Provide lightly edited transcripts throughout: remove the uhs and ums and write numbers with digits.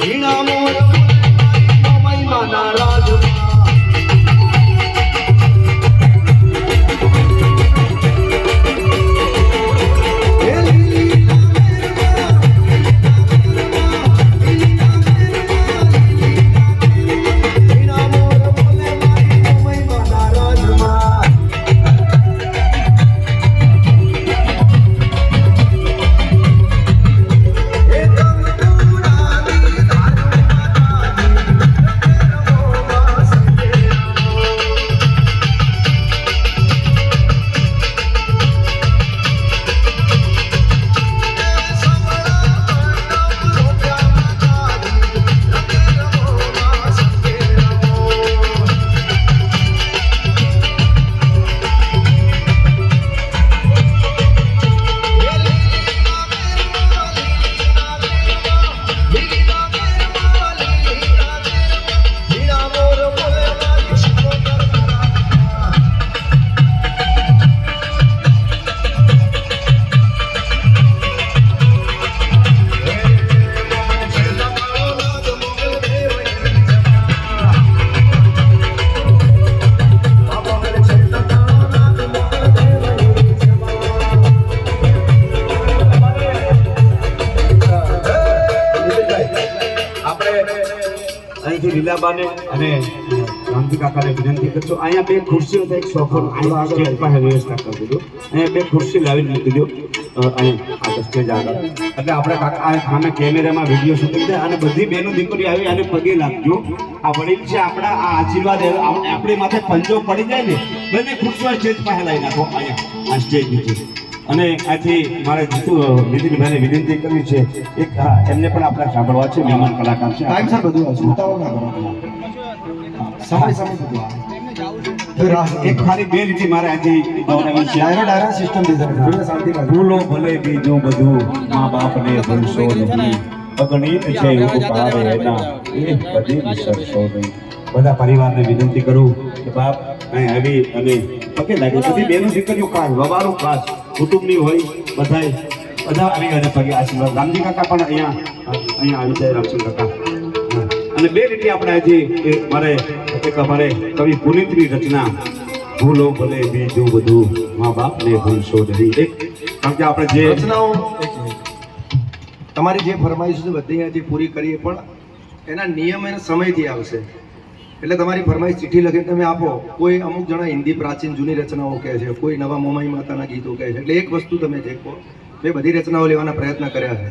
ઝીણા મોર મહિમાના રાજમાં લીલાબાને અને રામજી કાકાને વિનંતી કરજો અહીંયા બે ખુરશીઓ એક સોફો અહીંયા સ્ટેજ પાસે વ્યવસ્થા કરી દીધો અહીંયા બે ખુરશી લાવી મૂકી દો અહીંયા આ સ્ટેજ આગળ એટલે આપણે કાકા સામે કેમેરામાં વિડીયો શૂટિંગ થાય અને બધી બેનો દીકરી આવી અને પગે લાગજો આ વડીલ છે આપણા આ આશીર્વાદ આપણી માથે પંજો પડી જાય ને બંને ખુરશીઓ સ્ટેજ પાસે લાવી નાખો અહીંયા આ સ્ટેજ નીચે અને આથી મારે નીતિનભાઈને વિનંતી કરવી છે એક એમને પણ આપણે સાંભળવા છે મહેમાન કલાકાર છે ટાઈમ સર બધું આવશે ઉતાવળ ના કરો એક ખાલી બે રીતે મારે આજે ગૌરવી છે ડાયરા સિસ્ટમ ડિઝાઇન ભૂલો ભલે બીજું બધું મા બાપને ભૂલશો નહીં અગણિત છે ઉપહાર એના એ બધી વિસરશો નહીં બધા પરિવારને વિનંતી કરું કે બાપ અહીં આવી અને પગે લાગી બધી બેનું દીકરીઓ ખાસ વવારું ખાસ કુટુંબની હોય બધા આવી ગયા પગે આશીર્વાદ રામજી કાકા પણ અહીંયા આવી જાય રામચંદ્ર કાકા અને બે રીતે આપણે આજે મારે એક અમારે કવિ પુનિતની રચના ભૂલો ભલે બીજું બધું મા બાપને ભૂલશો નહીં કારણ કે આપણે જે રચનાઓ તમારી જે ફરમાઈશ છે બધી અહીંયાથી પૂરી કરીએ પણ એના નિયમ એના સમયથી આવશે એટલે તમારી ફરમાઈશ ચિઠ્ઠી લખીને તમે આપો કોઈ અમુક જણા હિન્દી પ્રાચીન જૂની રચનાઓ કહે છે કોઈ નવા મોમાઈ માતાના ગીતો કહે છે એટલે એક વસ્તુ તમે જે કહો મેં બધી રચનાઓ લેવાના પ્રયત્ન કર્યા છે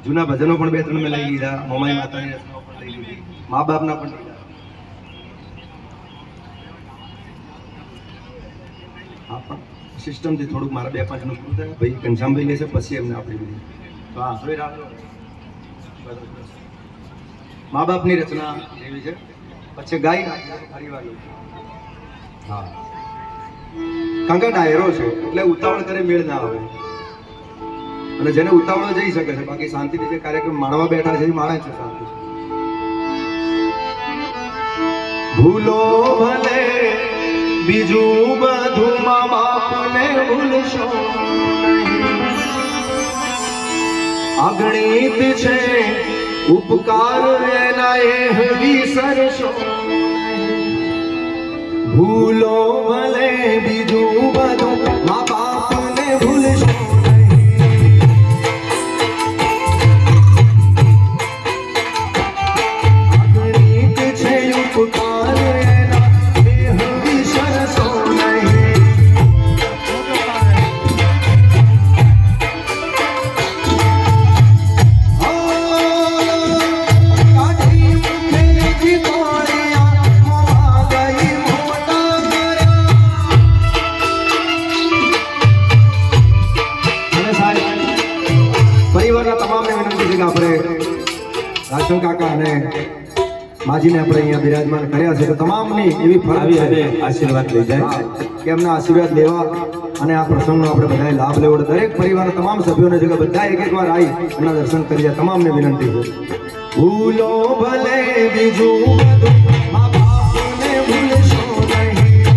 જૂના ભજનો પણ બે ત્રણ મેં લઈ લીધા મોમાઈ માતાની રચનાઓ પણ લઈ લીધી મા બાપના પણ હા પણ સિસ્ટમથી થોડુંક મારા બે પાંચનું પૂરું થાય ભાઈ ઘનશ્યામભાઈ લેશે પછી એમને આપણી બધી તો હા થોડી રાહ મા બાપની રચના એવી છે પછી ગાઈ પરિવાર હા કારણ કે ડાયરો છે એટલે ઉતાવળ કરે મેળ ના આવે અને જેને ઉતાવળો જઈ શકે છે બાકી શાંતિથી જે કાર્યક્રમ માણવા બેઠા છે એ માણે છે શાંતિ ભૂલો ભલે બીજું બધું મા બાપને ભૂલશો અગણિત છે ઉપકાર એના એ વિસરશો ભૂલો ભલે બીજું બધું મા બાપને ભૂલશો અગણિત છે ઉપકાર એના એ વિસરશો રાશન કાકા અને માજીને આપણે અહીંયા બિરાજમાન કર્યા છે તો તમામની એવી ફરજ છે આશીર્વાદ લઈ જાય કે એમના આશીર્વાદ લેવા અને આ પ્રસંગનો આપણે બધાએ લાભ લેવો દરેક પરિવારના તમામ સભ્યોને જગ્યા બધા એક વાર આવી એમના દર્શન કરી જાય તમામને વિનંતી છે ભૂલો ભલે બીજું બધું મા બાપને ભૂલશો નહીં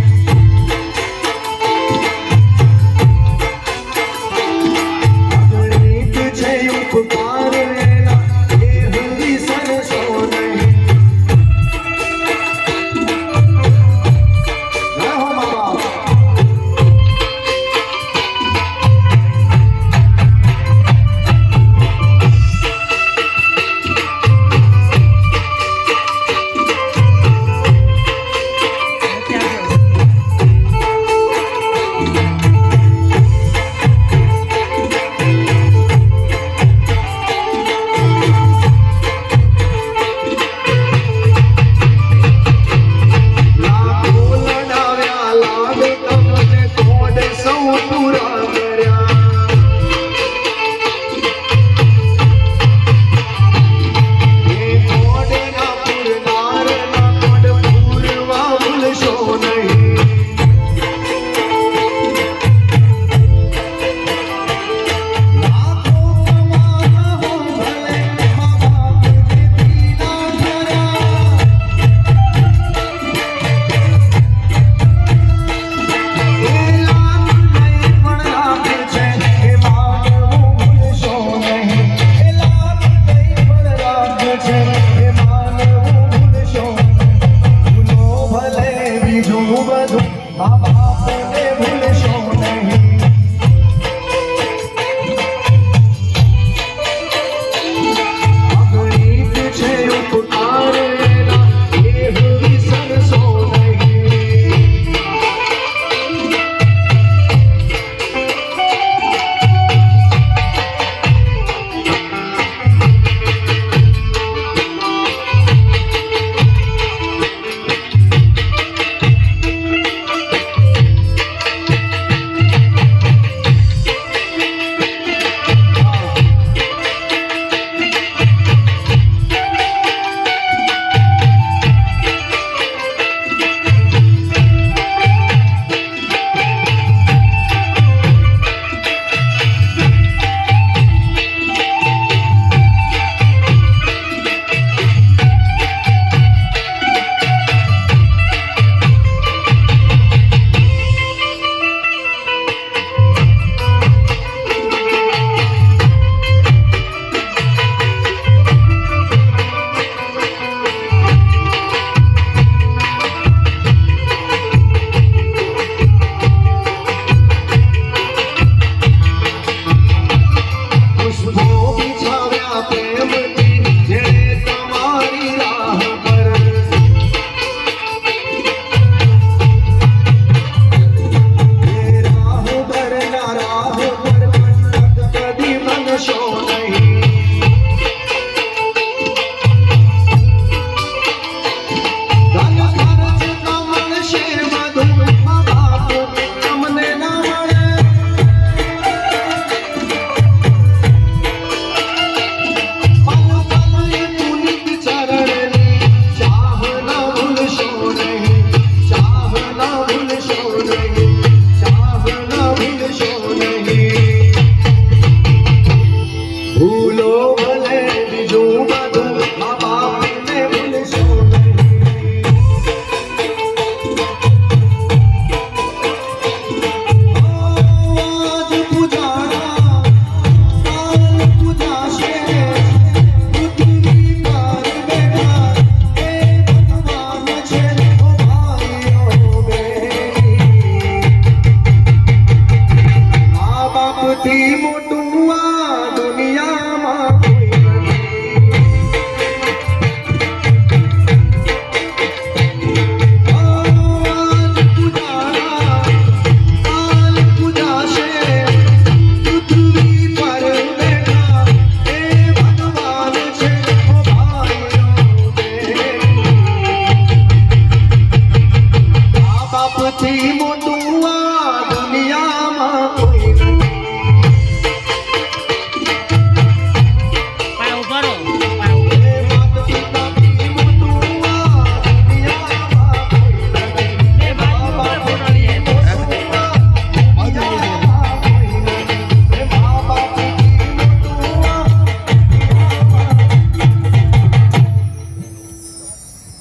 અગણિત છે ઉપકાર એના એ વિસરશો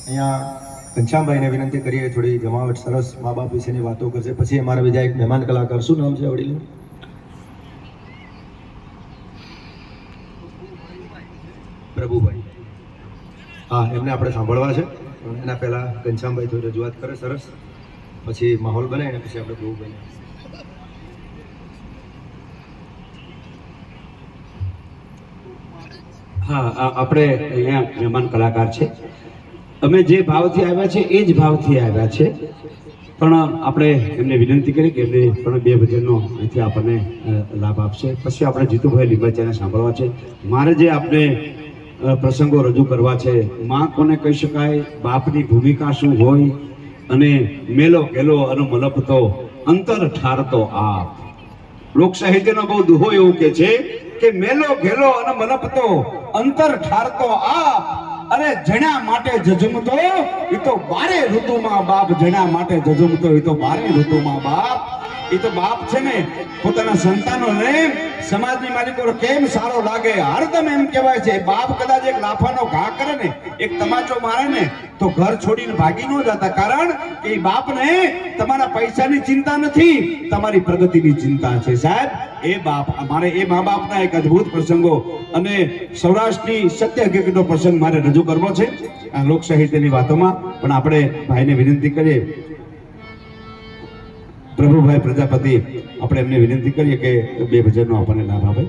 અહીંયા ઘનશ્યામભાઈને વિનંતી કરીએ થોડી જમાવટ સરસ મા બાપ વિશેની વાતો કરશે. પછી અમારા બીજા એક મહેમાન કલાકાર, શું નામ છે વડીલ? પ્રભુભાઈ. હા, એમને આપણે સાંભળવા છે. એના પહેલા ઘનશ્યામભાઈ થોડી રજૂઆત કરે સરસ, પછી માહોલ બને અને પછી આપણે પ્રભુભાઈ. હા, આપણે અહીંયા મહેમાન કલાકાર છે. અમે જે ભાવથી આવ્યા છે એ જ ભાવથી આવ્યા છે, પણ આપણે એમને વિનંતી કરી કે એમને પણ બે ભજનનો અહીંથી આપણને લાભ આપશે. પછી આપણે જીતુભાઈ લીંબાચાને સાંભળવા છે. મારે જે આપણે પ્રસંગો રજૂ કરવા છે, માં કોને કહી શકાય, બાપની ભૂમિકા શું હોય, અને મેલો ગેલો અને મલપતો અંતર ઠારતો આપ. લોક સાહિત્યનો બહુ દુહો એવું કે છે કે મેલો ઘેલો અને મલપતો અંતર ઠારતો આપ, અરે જણા માટે જજમતો એ તો બારે ઋતુમાં બાપ, જણા માટે જજમતો એ તો બારે ઋતુમાં બાપ. એ તો બાપ છે ને પોતાના સંતાનોને સમાજની માલિકો કેમ સારો લાગે હરદમ એમ કહેવાય છે. બાપ કદાચ એક લાફાનો ઘા કરે ને, એક તમાચો મારે ને, તો ઘર છોડીને ભાગી ન જતા. કારણ કે એ બાપને તમારા પૈસાની ચિંતા નથી, તમારી પ્રગતિની ચિંતા છે સાહેબ. એ બાપ, મારે એ મા બાપના એક અદ્ભુત પ્રસંગો અને સૌરાષ્ટ્રની સત્ય હકીકતનો પ્રસંગ મારે રજૂ કરવો છે આ લોક સાહિત્યની વાતોમાં. પણ આપણે ભાઈને વિનંતી કરીએ, પ્રભુભાઈ પ્રજાપતિ, આપણે એમને વિનંતી કરીએ કે બે ભજનનો આપણને લાભ આપે.